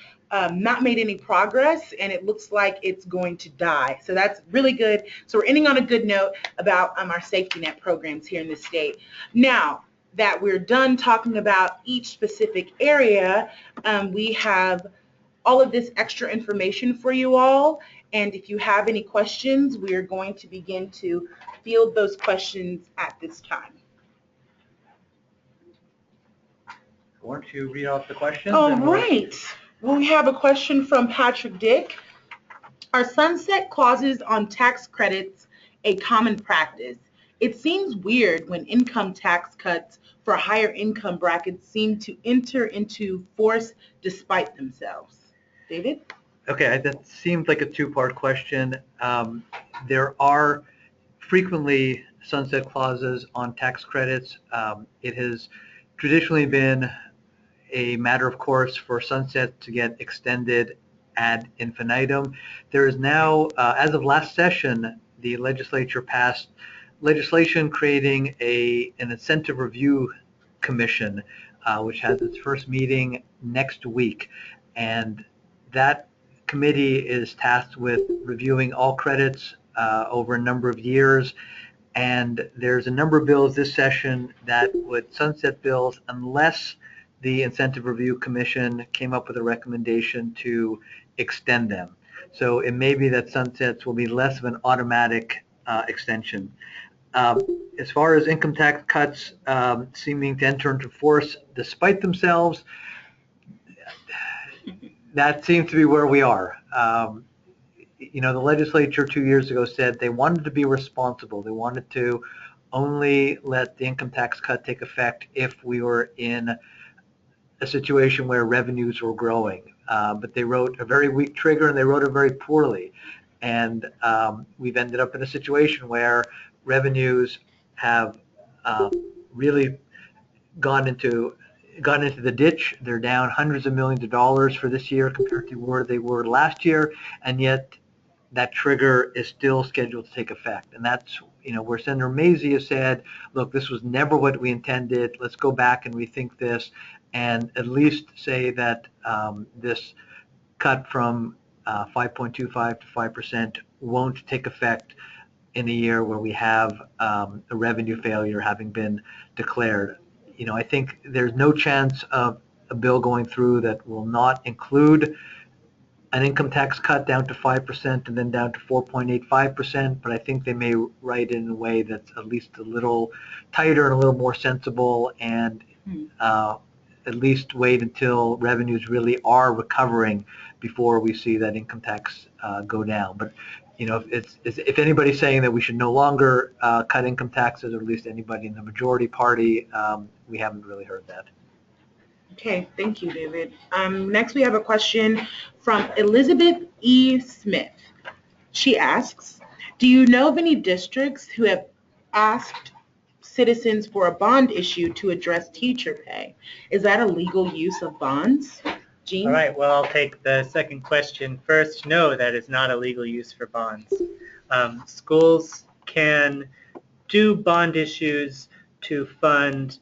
not made any progress, and it looks like it's going to die. So that's really good. So we're ending on a good note about our safety net programs here in the state. Now that we're done talking about each specific area, we have all of this extra information for you all. And if you have any questions, we are going to begin to field those questions at this time. Why don't you read out the questions? All right. Well, we have a question from Patrick Dick. Are sunset clauses on tax credits a common practice? It seems weird when income tax cuts for higher income brackets seem to enter into force despite themselves. David? Okay, that seems like a two-part question. There are frequently sunset clauses on tax credits. It has traditionally been a matter of course for sunset to get extended ad infinitum. There is now, as of last session, the legislature passed legislation creating an incentive review commission, which has its first meeting next week. And that committee is tasked with reviewing all credits over a number of years. And there's a number of bills this session that would sunset bills unless the Incentive Review Commission came up with a recommendation to extend them. So it may be that sunsets will be less of an automatic extension. As far as income tax cuts seeming to enter into force despite themselves, that seems to be where we are. The legislature 2 years ago said they wanted to be responsible. They wanted to only let the income tax cut take effect if we were in a situation where revenues were growing. But they wrote a very weak trigger, and they wrote it very poorly. And we've ended up in a situation where revenues have really gone into the ditch. They're down hundreds of millions of dollars for this year compared to where they were last year, and yet that trigger is still scheduled to take effect. And that's, where Senator Mazie has said, look, this was never what we intended. Let's go back and rethink this, and at least say that this cut from 5.25 to 5% won't take effect in a year where we have a revenue failure having been declared. I think there's no chance of a bill going through that will not include an income tax cut down to 5% and then down to 4.85%, but I think they may write it in a way that's at least a little tighter and a little more sensible, and at least wait until revenues really are recovering before we see that income tax go down. But if anybody's saying that we should no longer cut income taxes, or at least anybody in the majority party, we haven't really heard that. Okay, thank you, David. Next, we have a question from Elizabeth E. Smith. She asks, do you know of any districts who have asked citizens for a bond issue to address teacher pay? Is that a legal use of bonds? Gene? All right, well, I'll take the second question first. No, that is not a legal use for bonds. Schools can do bond issues to fund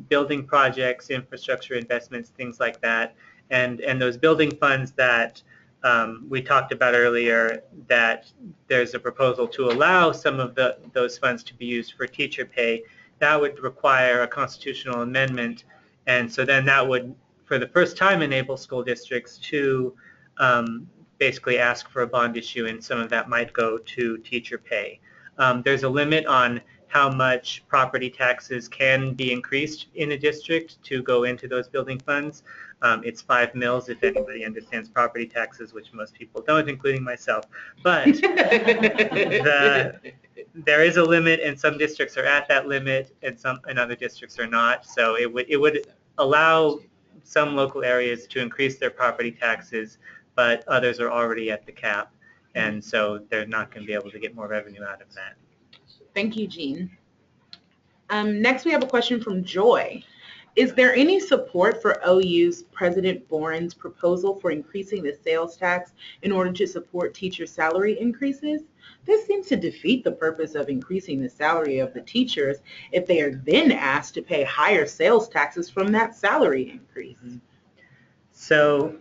building projects, infrastructure investments, things like that. And those building funds that we talked about earlier, that there's a proposal to allow some of those funds to be used for teacher pay, that would require a constitutional amendment. And so then that would, for the first time, enable school districts to basically ask for a bond issue, and some of that might go to teacher pay. There's a limit on how much property taxes can be increased in a district to go into those building funds. It's 5 mils if anybody understands property taxes, which most people don't, including myself. But there is a limit, and some districts are at that limit, and other districts are not. So it would allow some local areas to increase their property taxes, but others are already at the cap, and so they're not going to be able to get more revenue out of that. Thank you, Jean. Next, we have a question from Joy. Is there any support for OU's President Boren's proposal for increasing the sales tax in order to support teacher salary increases? This seems to defeat the purpose of increasing the salary of the teachers if they are then asked to pay higher sales taxes from that salary increase. So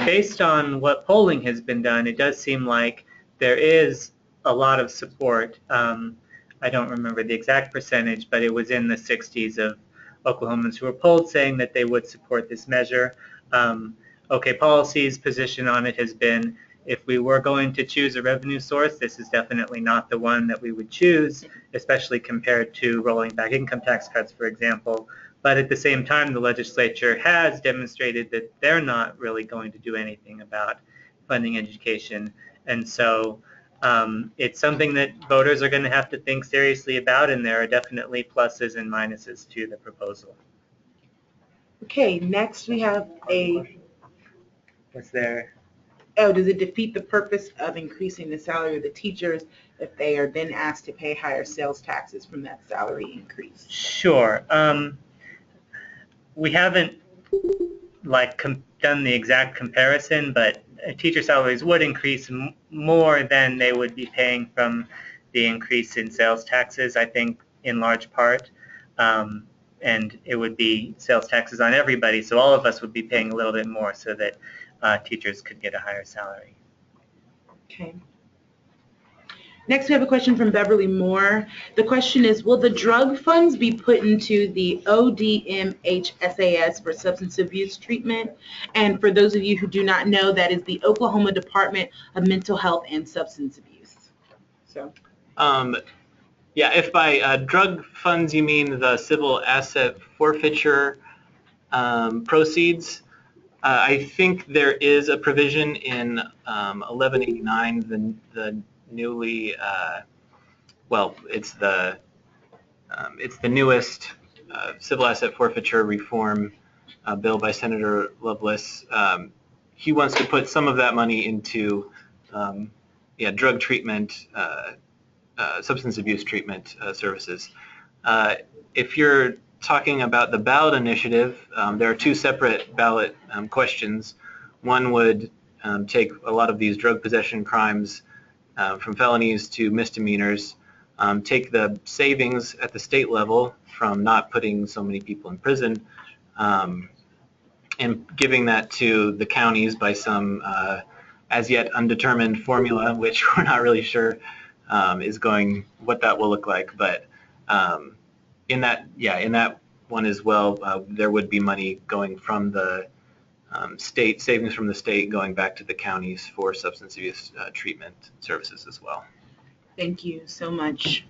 based on what polling has been done, it does seem like there is a lot of support. I don't remember the exact percentage, but it was in the 60s of Oklahomans who were polled saying that they would support this measure. OK Policy's position on it has been, if we were going to choose a revenue source, this is definitely not the one that we would choose, especially compared to rolling back income tax cuts, for example. But at the same time, the legislature has demonstrated that they're not really going to do anything about funding education. And so it's something that voters are going to have to think seriously about, and there are definitely pluses and minuses to the proposal. Okay, next we have What's there? Oh, does it defeat the purpose of increasing the salary of the teachers if they are then asked to pay higher sales taxes from that salary increase? Sure. We haven't done the exact comparison, but teacher salaries would increase more than they would be paying from the increase in sales taxes, I think, in large part. And it would be sales taxes on everybody, so all of us would be paying a little bit more so that teachers could get a higher salary. Okay. Next, we have a question from Beverly Moore. The question is, will the drug funds be put into the ODMHSAS for substance abuse treatment? And for those of you who do not know, that is the Oklahoma Department of Mental Health and Substance Abuse. So. Yeah, if by drug funds you mean the civil asset forfeiture proceeds, I think there is a provision in 1189, the newly, it's the newest civil asset forfeiture reform bill by Senator Loveless. He wants to put some of that money into drug treatment, substance abuse treatment services. If you're talking about the ballot initiative, there are two separate ballot questions. One would take a lot of these drug possession crimes from felonies to misdemeanors, take the savings at the state level from not putting so many people in prison, and giving that to the counties by some as yet undetermined formula, which we're not really sure what that will look like. But in that one as well, there would be money going from the state, savings from the state going back to the counties for substance abuse treatment services as well. Thank you so much,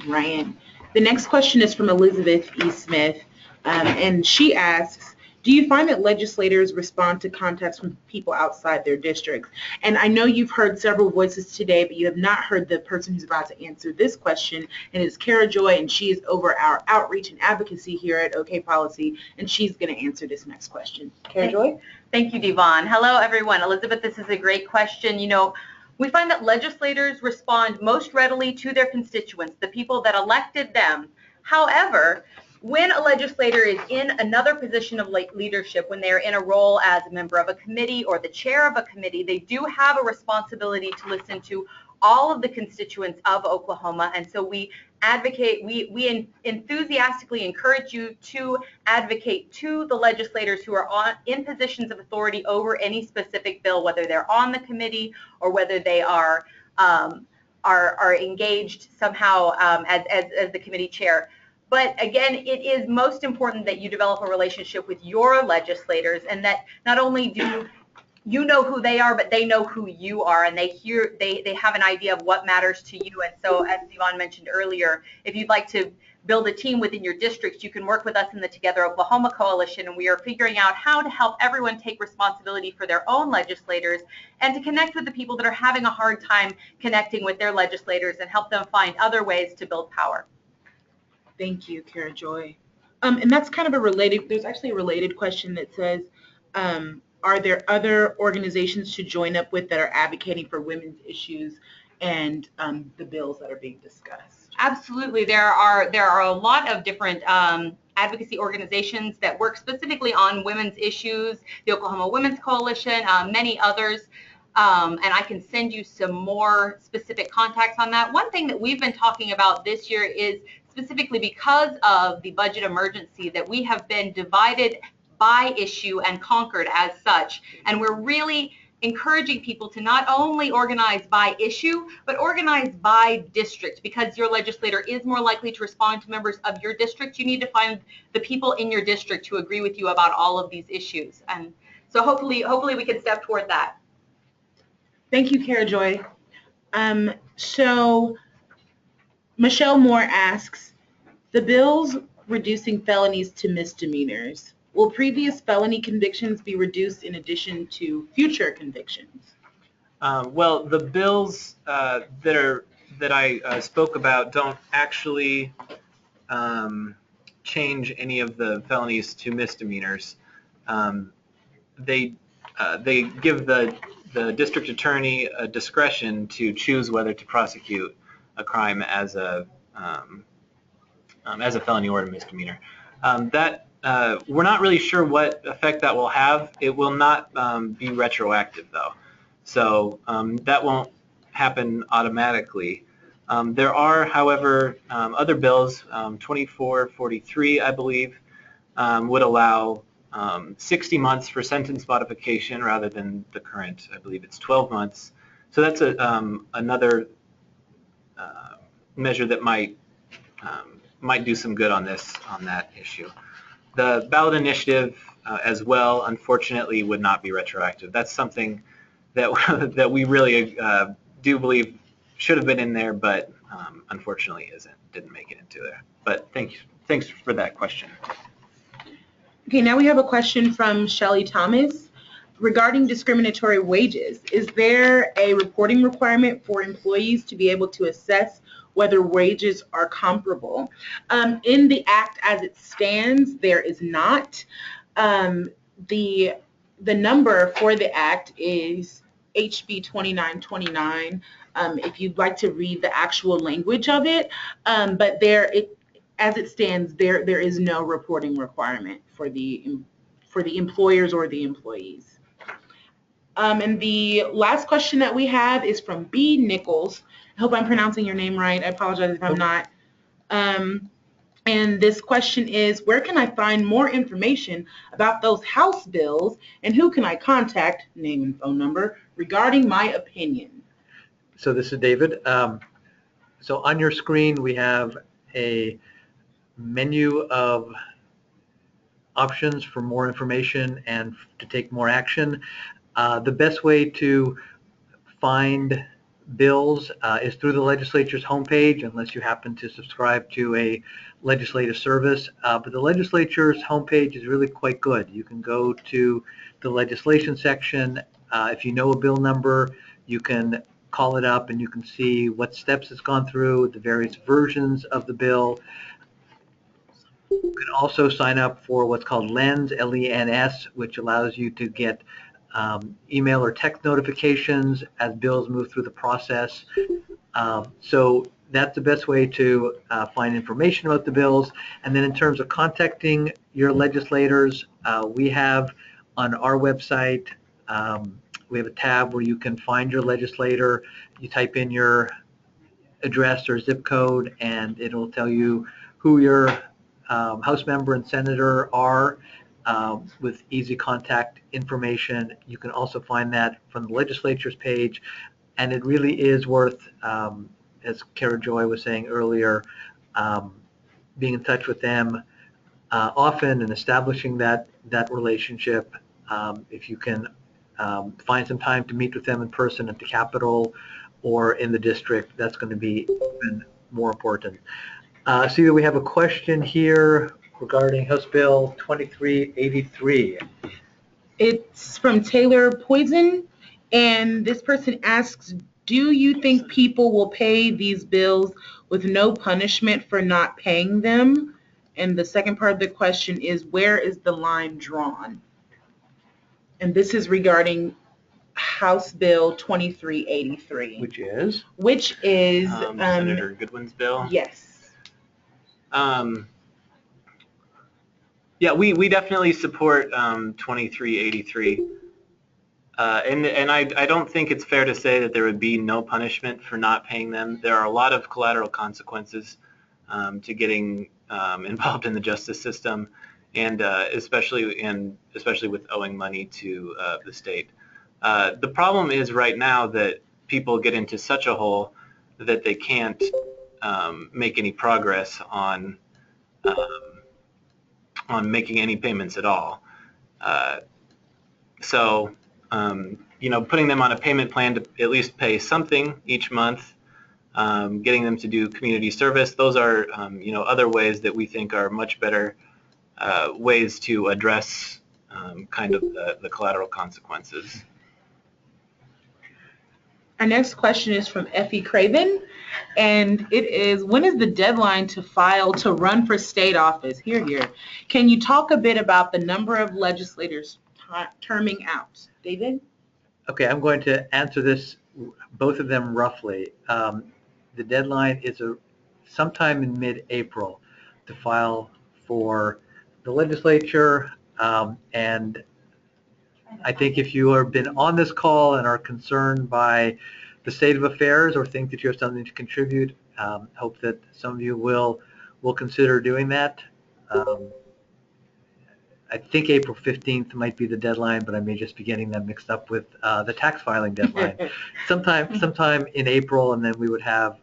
Ryan. The next question is from Elizabeth E. Smith, and she asks, do you find that legislators respond to contacts from people outside their districts? And I know you've heard several voices today, but you have not heard the person who's about to answer this question, and it's Kara Joy, and she is over our outreach and advocacy here at OK Policy, and she's going to answer this next question. Kara Joy? Thank you, DeVon. Hello, everyone. Elizabeth, this is a great question. You know, we find that legislators respond most readily to their constituents, the people that elected them. However, when a legislator is in another position of leadership, when they're in a role as a member of a committee or the chair of a committee, they do have a responsibility to listen to all of the constituents of Oklahoma. And so we advocate, we enthusiastically encourage you to advocate to the legislators who are in positions of authority over any specific bill, whether they're on the committee or whether they are engaged somehow as the committee chair. But again, it is most important that you develop a relationship with your legislators, and that not only do you know who they are, but they know who you are, and they have an idea of what matters to you. And so, as DeVon mentioned earlier, if you'd like to build a team within your districts, you can work with us in the Together Oklahoma Coalition, and we are figuring out how to help everyone take responsibility for their own legislators and to connect with the people that are having a hard time connecting with their legislators and help them find other ways to build power. Thank you, Kara Joy. And that's kind of there's actually a related question that says, are there other organizations to join up with that are advocating for women's issues and the bills that are being discussed? Absolutely. There are a lot of different advocacy organizations that work specifically on women's issues, the Oklahoma Women's Coalition, many others. And I can send you some more specific contacts on that. One thing that we've been talking about this year is specifically because of the budget emergency that we have been divided by issue and conquered as such. And we're really encouraging people to not only organize by issue, but organize by district, because your legislator is more likely to respond to members of your district. You need to find the people in your district who agree with you about all of these issues. And so hopefully we can step toward that. Thank you, Kara Joy. So Michelle Moore asks, the bills reducing felonies to misdemeanors, will previous felony convictions be reduced in addition to future convictions? Well, the bills that I spoke about don't actually change any of the felonies to misdemeanors. They give the district attorney a discretion to choose whether to prosecute a crime as a felony or a misdemeanor. We're not really sure what effect that will have. It will not be retroactive, though, so that won't happen automatically. There are, however, other bills. 2443, I believe, would allow 60 months for sentence modification rather than the current, I believe it's 12 months. So that's another measure that might do some good on that issue. The ballot initiative as well, unfortunately, would not be retroactive. That's something that we really do believe should have been in there, but unfortunately didn't make it into there. But thanks for that question. Okay, now we have a question from Shelley Thomas regarding discriminatory wages. Is there a reporting requirement for employees to be able to assess whether wages are comparable? In the Act as it stands, there is not. The number for the Act is HB 2929, if you'd like to read the actual language of it, but as it stands, there is no reporting requirement for the employers or the employees. And the last question that we have is from B. Nichols. I hope I'm pronouncing your name right. I apologize if I'm not. And this question is, where can I find more information about those House bills, and who can I contact, name and phone number, regarding my opinion? So this is David. So on your screen, we have a menu of options for more information and to take more action. The best way to find bills is through the legislature's homepage, unless you happen to subscribe to a legislative service. But the legislature's homepage is really quite good. You can go to the legislation section. If you know a bill number, you can call it up and you can see what steps it's gone through, the various versions of the bill. You can also sign up for what's called LENS, L-E-N-S, which allows you to get email or text notifications as bills move through the process. So that's the best way to find information about the bills. And then in terms of contacting your legislators, we have on our website, we have a tab where you can find your legislator. You type in your address or zip code and it'll tell you who your House member and senator are with easy contact information. You can also find that from the legislature's page, and it really is worth, as Kara Joy was saying earlier, being in touch with them often and establishing that relationship. If you can find some time to meet with them in person at the Capitol or in the district. That's going to be even more important. See that we have a question here regarding House Bill 2383. It's from Taylor Poison, and this person asks, do you think people will pay these bills with no punishment for not paying them? And the second part of the question is, where is the line drawn? And this is regarding House Bill 2383. Which is? Which is Senator Goodwin's bill. Yes. Yeah, we definitely support 2383. And I don't think it's fair to say that there would be no punishment for not paying them. There are a lot of collateral consequences to getting involved in the justice system, and especially with owing money to the state. The problem is right now that people get into such a hole that they can't make any progress on making any payments at all. So putting them on a payment plan to at least pay something each month, getting them to do community service, those are other ways that we think are much better ways to address kind of the collateral consequences. Our next question is from Effie Craven, and it is, when is the deadline to file to run for state office? Here. Can you talk a bit about the number of legislators terming out? David? Okay, I'm going to answer this, both of them roughly. The deadline is sometime in mid-April to file for the legislature, and I think if you have been on this call and are concerned by the state of affairs or think that you have something to contribute, hope that some of you will consider doing that. I think April 15th might be the deadline, but I may just be getting them mixed up with the tax filing deadline. Sometime in April, and then we would have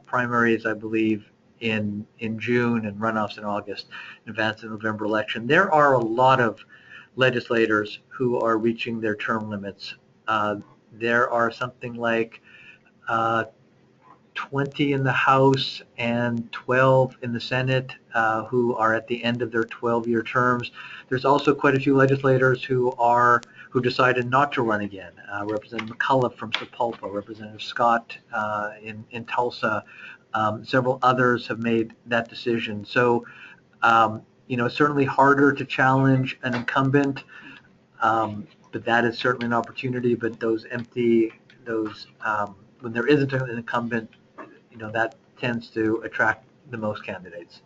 primaries, I believe, in June and runoffs in August, in advance of the November election. There are a lot of legislators who are reaching their term limits. There are something like 20 in the House and 12 in the Senate who are at the end of their 12-year terms. There's also quite a few legislators who decided not to run again. Representative McCullough from Sapulpa, Representative Scott in Tulsa, several others have made that decision. So, it's certainly harder to challenge an incumbent, but that is certainly an opportunity. But when there isn't an incumbent, that tends to attract the most candidates.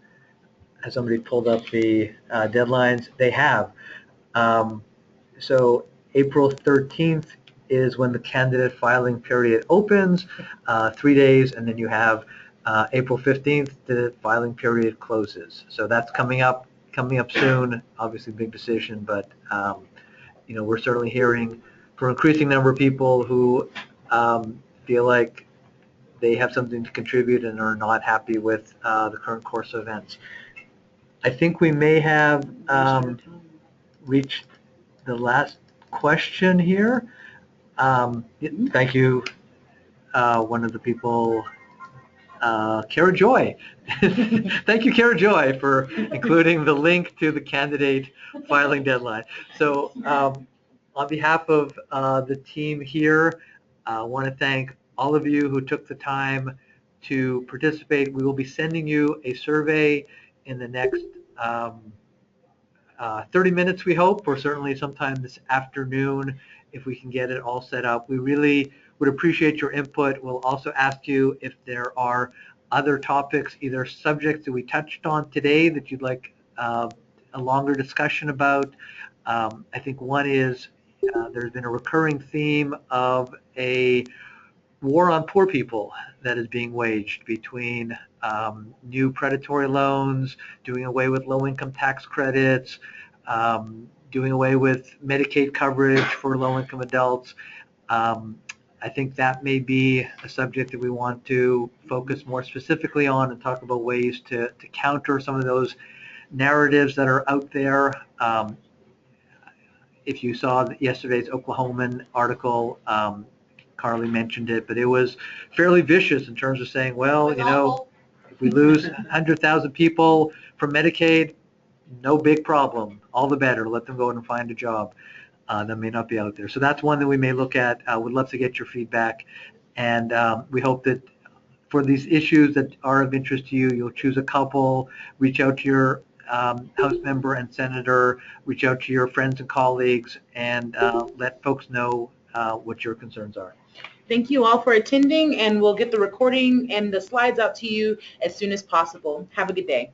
Has somebody pulled up the deadlines? They have. So April 13th is when the candidate filing period opens, 3 days, and then you have April 15th, the filing period closes. So that's coming up soon. Obviously, big decision, but we're certainly hearing from an increasing number of people who feel like they have something to contribute and are not happy with the current course of events. I think we may have reached the last question here. Thank you, one of the people, Kara Joy. Thank you, Kara Joy, for including the link to the candidate filing deadline. So on behalf of the team here, I want to thank all of you who took the time to participate. We will be sending you a survey in the next 30 minutes, we hope, or certainly sometime this afternoon if we can get it all set up. We really would appreciate your input. We'll also ask you if there are other topics, either subjects that we touched on today that you'd like a longer discussion about. I think one is there's been a recurring theme of a war on poor people that is being waged between new predatory loans, doing away with low-income tax credits, doing away with Medicaid coverage for low-income adults. I think that may be a subject that we want to focus more specifically on and talk about ways to counter some of those narratives that are out there. if you saw yesterday's Oklahoman article, Carly mentioned it, but it was fairly vicious in terms of saying, well, you know, if we lose 100,000 people from Medicaid, no big problem. All the better. Let them go and find a job that may not be out there. So that's one that we may look at. Would love to get your feedback. And we hope that for these issues that are of interest to you, you'll choose a couple, reach out to your House member and senator, reach out to your friends and colleagues, and let folks know what your concerns are. Thank you all for attending, and we'll get the recording and the slides out to you as soon as possible. Have a good day.